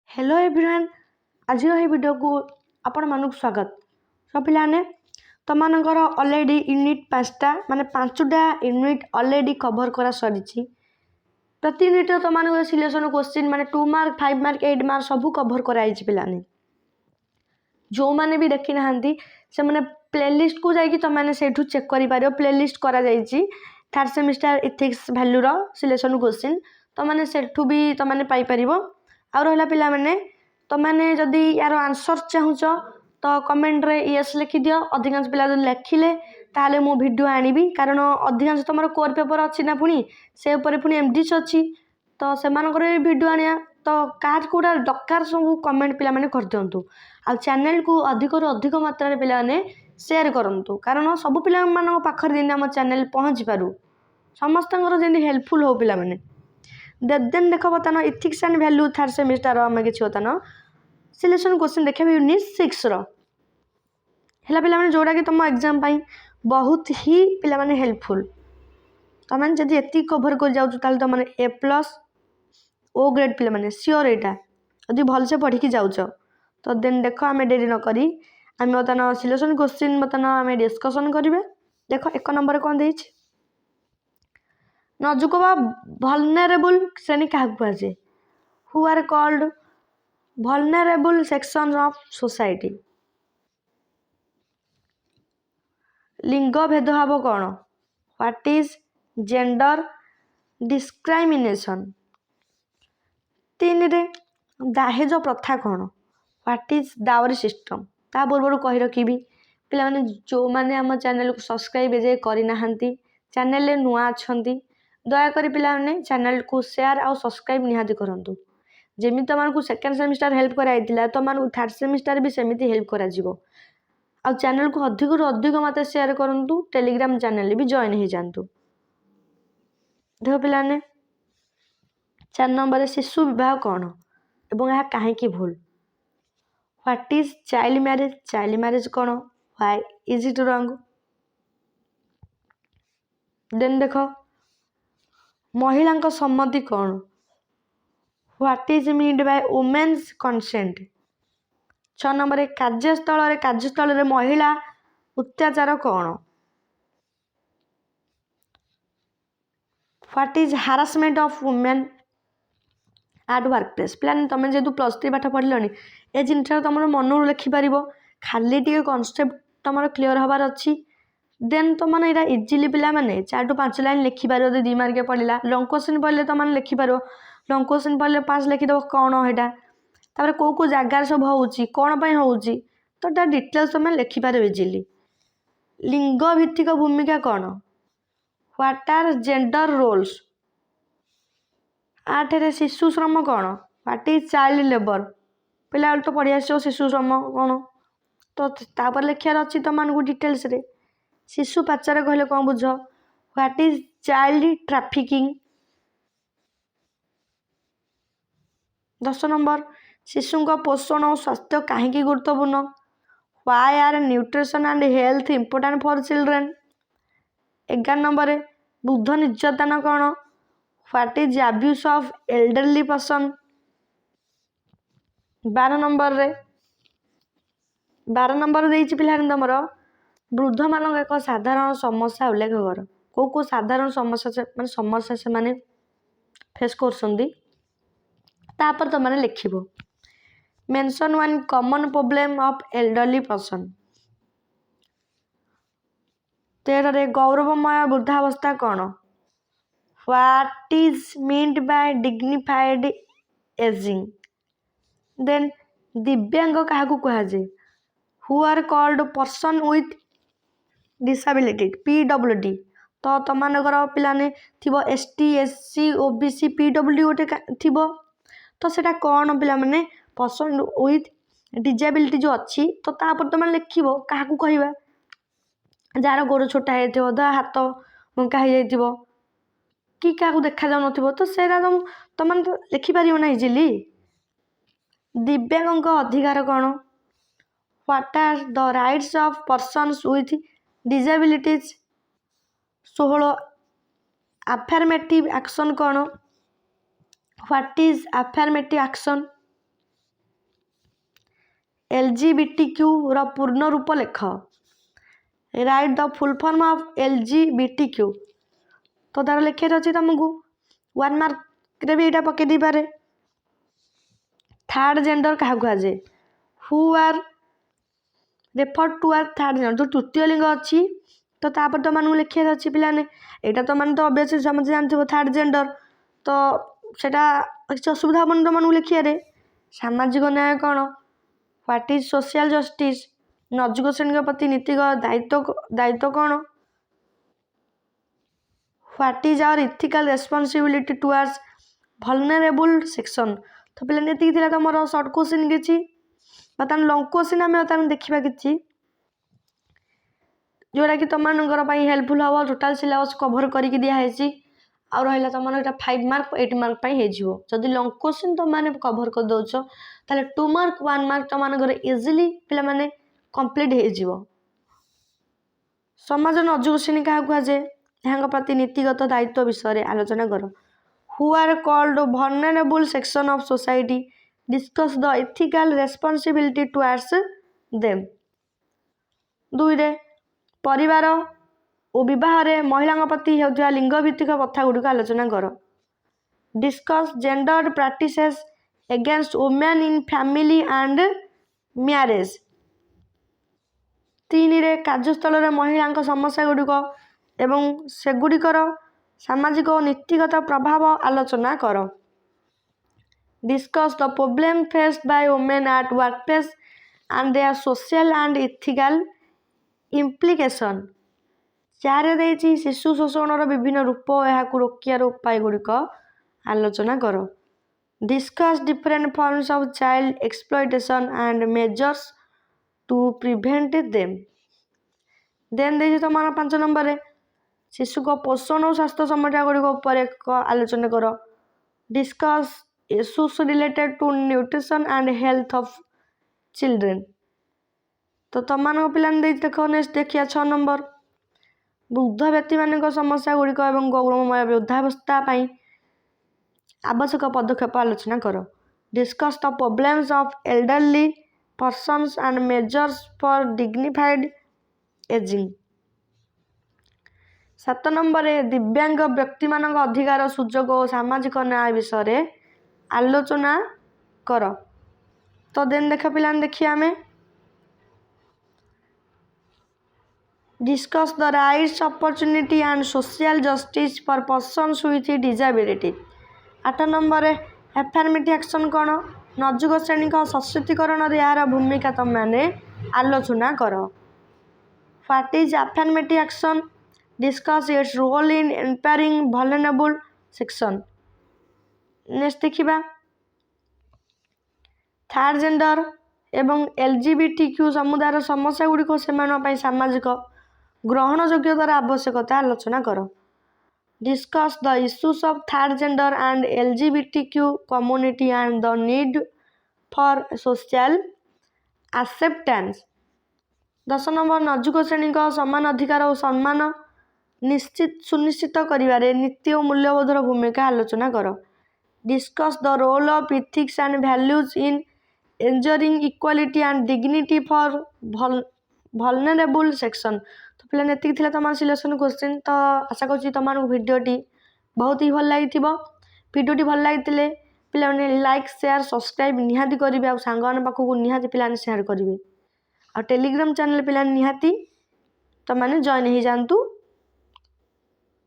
Hello everyone आज video को आपण मानक स्वागत। सब पिलाने तुम ऑलरेडी यूनिट 5टा माने 5टा यूनिट ऑलरेडी कवर करा सरी। प्रति यूनिट तुम सिलेक्शन क्वेश्चन माने 2 मार्क 5 मार्क 8 मार्क सब कवर कराई पिलाने जो माने भी देखी ना से माने प्लेलिस्ट को जाकि तुमने से चेक कर प्लेलिस्ट करा जाइए। थर्ड सेमिस्टर इथिक्स वैल्यू रो सिलेक्शन क्वेश्चन तुमने सेठू भी तुमने पाई परिबो। आ रहा पिला माने तुमने जदि यार आंसर चाहूच तो कमेंट रे यस लिखि दियो। अधिकांश पिला जब लिखिले ताले मो वीडियो आनिबी कारण अधिकांश तुम कोर पेपर अच्छी ना पुणी से पुणी एमडीएस अच्छी तो से वीडियो आनिया तो काज कोड़ा दरकार सब कमेंट पिला माने कर दियंतु। आ चैनल को अधिक रु अधिक मात्रा पिला माने शेयर करंतु कारण सब पिला मानक पाखर दिन हम चैनल पहुँच पारू समस्त जमी हेल्पफुल हो पिला माने। देन देख बर्तमान ethics and value third semester आम कि बर्तमान सिलेक्शन क्वेश्चन देखा यूनिट 6 है पिला माने जोड़ा कि तुम एग्जाम पाई बहुत ही पिला माने हेल्पफुल। तुम जब ये कभर कर जाऊँ तुम ए प्लस ओ ग्रेड पिला माने सियोर यहाँ यदि भलसे पढ़ी जाऊच तो देन देख आम डेरी नक आम बर्तमान सिलेक्शन क्वेश्चन बर्तमान आम डिस्कसन करेंगे। देख एक नंबर कौन दे नजुक बा vulnerable श्रेणी क्या कहुए who are called vulnerable section of society. लिंग भेदभाव कौन व्हाट इज जेंडर डिस्क्रिमिनेशन। 3 रे दाहेज प्रथा कौन व्हाट इज डावरी सिस्टम। ता पूर्व कही रखी पिला माने जो माने आम चैनल को सब्सक्राइब एजे करना चैनल नुआ अच्छा दयाकोरी पिला माने चैनल को शेयर आउ सब्सक्राइब निहाती करंतु जेमि तुमको सेकेंड सेमिस्टर हेल्प कराइला तुमको थर्ड सेमिस्टर भी सेमिति हेल्प करा जिवो। आ चैनल को अधिक रु अधिक मत शेयर करंतु टेलीग्राम चैनल भी जॉइन हो जातु। देख पिलाने 4 नंबर शिशु विवाह कौन एवं यह कहीं भूल व्हाट इज चाइल्ड मैरिज कौन why is it wrong. Then देख महिला सम्मति कौन what is meant by women's consent. 6 number कार्यस्थल महिला अत्याचार कौन what is harassment of women at workplace. Plan तुम जेहतु +3 पाठ पढ़ल ए जिनसा तुम मन लिखिपर खाली टे कनसेप्ट तुम क्लीयर हबार अच्छी। देन तुम यहाँ इजिली पिला माने 4 टू 5 लाइन लिखिपार 2 मार्क पढ़ला लंग क्वेश्चन पढ़ले तुम लिखिपार लंग क्वेश्चन पढ़ले 5 लिखिदेव कौन है कौ जगार सब कौन हो तो डिटेल्स तुम लिखिपार इजिली। लिंग भित्तिक भूमिका कौन व्हाट आर जेंडर रोल्स। 8 रे शिशु श्रम कौन व्हाट इज चाइल्ड लेबर पिला तो पढ़ी आस शिशु श्रम कौन तो लिखार अच्छी तुमको डिटेल्स रे। शिशु पाचार कहले कौन बुझ what is child trafficking. 10 number शिशु पोषण और स्वास्थ्य कहीं गुरुत्वपूर्ण why are nutrition and health important for children. 11 number बुद्ध निर्यातन कौन what is abuse of elderly person. 12 number देछि पिला तुम वृद्ध मान एक साधारण समस्या उल्लेख कर कौ साधारण समस्या मान समस्या से माने फेस कर तुम लिख mention 1 common problem of elderly person. 13 रे गौरवमय वृद्धावस्था कौन what is meant by dignified ageing. Then दिव्यांग क्या कहुए who are called person with disability PWD। तो तुम पिलाने थी ST SC OBC PWD गोटे थी तो सेटा कौन पिला माने पर्सन विथ डिसेबिलिटी जो अच्छी तो तापर तुम लिख क्या कहवा जार गोड़ छोटा हो हाथ बंका हो कि क्या देखा जाऊ न तो सेटा तुम लिखिपर ना इजिली। दिव्यांग अधिकार कौन what are the rights of persons with disabilities. 16 affirmative action कौन what is affirmative action. LGBTQ ର ପୂर्ण ରୂପ ଲେଖ। Write the full form of LGBTQ। ତ ତାର ଲେଖିବାର ଅଛି ତମକୁ 1 ମାର୍କରେ ବି ଏଇଟା ପକେଇ ଦେଇପାରେ। ଥାର୍ଡ ଜେଣ୍ଡର କାହାକୁ କୁହାଯାଏ? ହୁ ଆର୍ ରେଫର୍ଡ ଟୁ ଆର୍ ଥାର୍ଡ ଜେଣ୍ଡର। ଯେଉଁ ତୃତୀୟ ଲିଙ୍ଗ ଅଛି ତ ତାପରେ ତମମାନଙ୍କୁ ଲେଖିବାର ଅଛି ପିଲାମାନେ। ଏଇଟା ତମାନେ ତ ଅବଶ୍ୟ ସମସ୍ତେ ଜାଣିଥିବ ଥାର୍ଡ ଜେଣ୍ଡର। ତ ସେଟା କିଛି ଅସୁବିଧା ହେବନି ତମମାନଙ୍କୁ ଲେଖିବାରେ। ସାମାଜିକ ନ୍ୟାୟ କ'ଣ? What is social justice? ନୈତିକ ଶ୍ରେଣୀଙ୍କ ପ୍ରତି ନୀତିଗତ ଦାୟିତ୍ୱ କ'ଣ? What is our ethical responsibility towards vulnerable section. ତ ପିଲାମାନେ ଏତିକି ଥିଲା ତମର ସର୍ଟ କୋଶ୍ଚିନ୍ କିଛି। ବର୍ତ୍ତମାନ ଲଙ୍ଗ କୋଶ୍ଚିନ୍ ଆମେ ବର୍ତ୍ତମାନ ଦେଖିବା କିଛି ଯେଉଁଟାକି ତୁମମାନଙ୍କର ପାଇଁ ହେଲ୍ପଫୁଲ୍ ହେବ। ଟୋଟାଲ୍ ସିଲାବସ୍ କଭର୍ କରିକି ଦିଆହେଇଛି। ଆଉ ରହିଲା ତୁମର ଏଇଟା 5 ମାର୍କ 8 ମାର୍କ ପାଇଁ ହେଇଯିବ। ଯଦି ଲଙ୍ଗ କୋଶ୍ଚିନ୍ ତୁମମାନେ କଭର୍ କରିଦେଉଛ ତାହେଲେ 2 ମାର୍କ 1 ମାର୍କ ତୁମମାନଙ୍କର ଇଜିଲି ପିଲାମାନେ କମ୍ପ୍ଲିଟ୍ ହେଇଯିବ। ସମାଜ ନୈତିକ ଶ୍ରେଣୀ କାହାକୁ କୁହାଯାଏ? ଏହାଙ୍କ ପ୍ରତି ନୀତିଗତ ଦାୟିତ୍ୱ ବିଷୟରେ ଆଲୋଚନା କର। Who are called vulnerable section of society? Discuss the ethical responsibility towards them. 2ରେ ପରିବାର ଓ ବିବାହରେ ମହିଳାଙ୍କ ପ୍ରତି ହେଉଥିବା ଲିଙ୍ଗଭିତ୍ତିକ ପ୍ରଥା ଗୁଡ଼ିକ ଆଲୋଚନା କର। Discuss gender practices against women in family and marriage. 3ରେ କାର୍ଯ୍ୟସ୍ଥଳରେ ମହିଳାଙ୍କ ସମସ୍ୟା ଗୁଡ଼ିକ ଏବଂ ସେଗୁଡ଼ିକର ସାମାଜିକ ଓ ନୀତିଗତ ପ୍ରଭାବ ଆଲୋଚନା କର। Discuss the problem faced by women at workplace and their social and ethical implication. 4ରେ ଦେଇଛି ଶିଶୁ ଶୋଷଣର ବିଭିନ୍ନ ରୂପ ଓ ଏହାକୁ ରୋକିବାର ଉପାୟ ଗୁଡ଼ିକ ଆଲୋଚନା କର। Discuss different forms of child exploitation and measures to prevent them. Then ଦେଇଛି ତୁମର 5 ନମ୍ବରରେ ଶିଶୁଙ୍କ ପୋଷଣ ଓ ସ୍ୱାସ୍ଥ୍ୟ ସମସ୍ୟା ଗୁଡ଼ିକ ଉପରେ ଆଲୋଚନା କର। Discuss issues related to nutrition and health of children. ତ ତୁମମାନଙ୍କ ପିଲାମାନେ ଦେଇଛି ଦେଖ ନେକ୍ସଟ ଦେଖିବା 6 ନମ୍ବର ବୃଦ୍ଧ ବ୍ୟକ୍ତିମାନଙ୍କ ସମସ୍ୟା ଗୁଡ଼ିକ ଏବଂ ଗୌରବମୟ ବୃଦ୍ଧାବସ୍ଥା ପାଇଁ ଆବଶ୍ୟକ ପଦକ୍ଷେପ ଆଲୋଚନା କର। Discuss the problems of elderly persons and measures for dignified ageing. 7 ନମ୍ବରରେ ଦିବ୍ୟାଙ୍ଗ ବ୍ୟକ୍ତିମାନଙ୍କ ଅଧିକାର ସୁଯୋଗ ଓ ସାମାଜିକ ନ୍ୟାୟ ବିଷୟରେ ଆଲୋଚନା କର। ତ ଦେନ୍ ଦେଖ ପିଲାମାନେ ଦେଖିବା ଆମେ discuss the rights opportunity and social justice for persons with disability. 8 ନମ୍ବରରେ ଆଫର୍ମେଟିଭ୍ ଆକ୍ସନ୍ କ'ଣ? ନୈତିକ ଶ୍ରେଣୀଙ୍କ ସଶକ୍ତିକରଣରେ ଏହାର ଭୂମିକା ତୁମେମାନେ ଆଲୋଚନା କର। What is affirmative action? Discuss its role in empowering vulnerable section. Next ଦେଖିବା ଥାର୍ଡ ଜେଣ୍ଡର ଏବଂ LGBTQ ସମୁଦାୟର ସମସ୍ୟା ଗୁଡ଼ିକ ସେମାନଙ୍କ ପାଇଁ ସାମାଜିକ ଗ୍ରହଣଯୋଗ୍ୟତାର ଆବଶ୍ୟକତା ଆଲୋଚନା କର। Discuss the issues of third gender and LGBTQ community and the need for social acceptance. 10 number ନୈତିକ ଶ୍ରେଣୀଙ୍କ ସମାନ ଅଧିକାର ଓ ସମ୍ମାନ ସୁନିଶ୍ଚିତ କରିବାରେ ନୀତି ଓ ମୂଲ୍ୟବୋଧର ଭୂମିକା ଆଲୋଚନା କର। Discuss the role of ethics and values in ensuring equality and dignity for vulnerable section. ତ ପିଲାମାନେ ଏତିକି ଥିଲା ତୁମର ସିଲେକ୍ସନ୍ କୋଶ୍ଚିନ୍। ତ ଆଶା କରୁଛି ତୁମମାନଙ୍କୁ ଭିଡ଼ିଓଟି ବହୁତ ହି ଭଲ ଲାଗିଥିବ। ଭିଡ଼ିଓଟି ଭଲ ଲାଗିଥିଲେ ପିଲାମାନେ ଲାଇକ୍ ସେୟାର ସବସ୍କ୍ରାଇବ୍ ନିହାତି କରିବେ ଆଉ ସାଙ୍ଗମାନଙ୍କ ପାଖକୁ ନିହାତି ପିଲାମାନେ ସେୟାର କରିବେ। ଆଉ ଟେଲିଗ୍ରାମ ଚ୍ୟାନେଲ୍ ପିଲାମାନେ ନିହାତି ତୁମମାନେ ଜଏନ୍ ହେଇଯାଆନ୍ତୁ।